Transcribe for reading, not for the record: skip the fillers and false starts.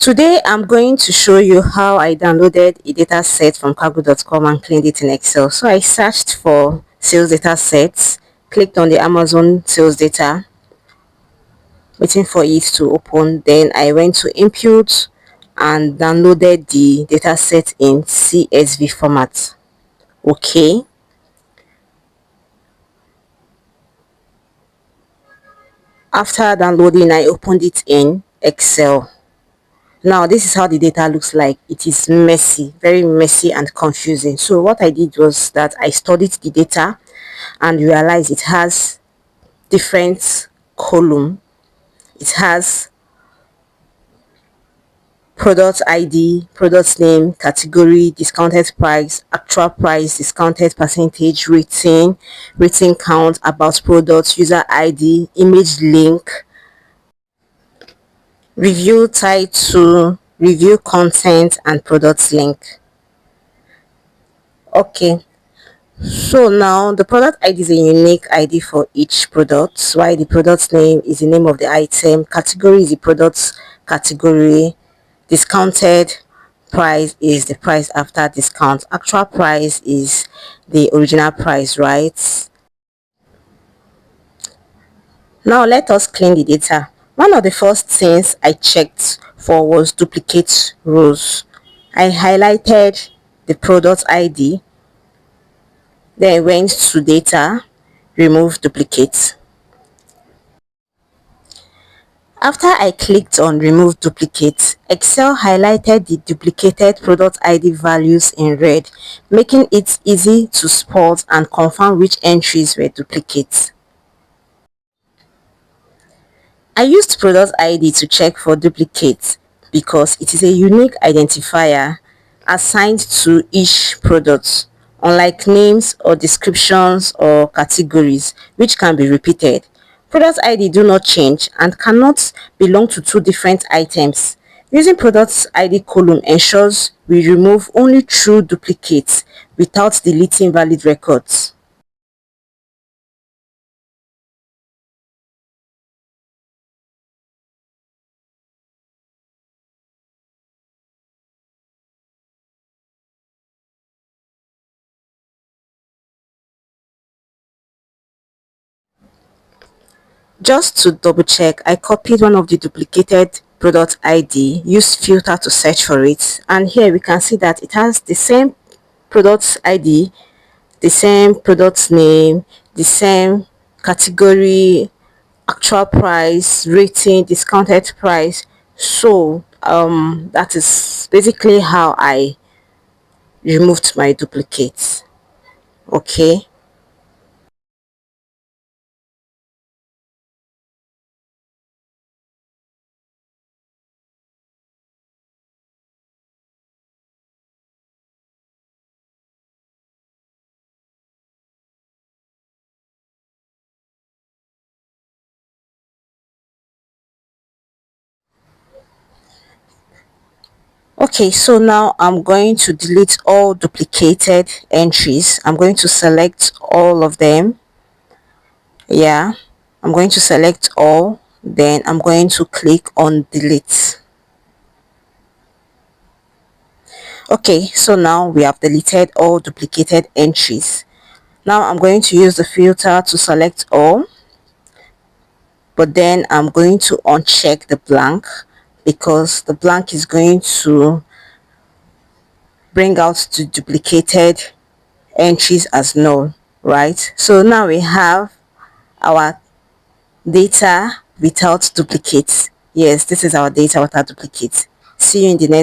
Today I'm going to show you how I downloaded a data set from cargo.com and cleaned it in Excel. So I searched for sales data sets, clicked on the Amazon sales data, waiting for it to open. Then I went to input and downloaded the data set in CSV format. Okay. After downloading, I opened it in Excel. Now this is how the data looks like. It is messy, very messy and confusing. So what I did was that I studied the data and realized it has different column. It has product ID, product name, category, discounted price, actual price, discounted percentage, rating count, about product, user ID, image link, review title, review content, and product link. Okay, so now the product ID is a unique ID for each product, while the product name is the name of the item, category is the product's category, discounted price is the price after discount, actual price is the original price, right? Now let us clean the data. One of the first things I checked for was duplicate rows. I highlighted the product ID, then went to data, remove duplicate. After I clicked on remove duplicate, Excel highlighted the duplicated product ID values in red, making it easy to spot and confirm which entries were duplicates. I used product ID to check for duplicates because it is a unique identifier assigned to each product, unlike names or descriptions or categories which can be repeated. Product ID do not change and cannot belong to two different items. Using product ID column ensures we remove only true duplicates without deleting valid records. Just to double check, I copied one of the duplicated product ID, used filter to search for it, and here we can see that it has the same product ID, the same product name, the same category, actual price, rating, discounted price. So that is basically how I removed my duplicates. Okay. Okay, so now I'm going to delete all duplicated entries. I'm going to select all of them. Yeah, I'm going to select all, then I'm going to click on delete. Okay, so now we have deleted all duplicated entries. Now I'm going to use the filter to select all, but then I'm going to uncheck the blank because the blank is going to bring out the duplicated entries as null, right? So now we have our data without duplicates. Yes, this is our data without duplicates. See you in the next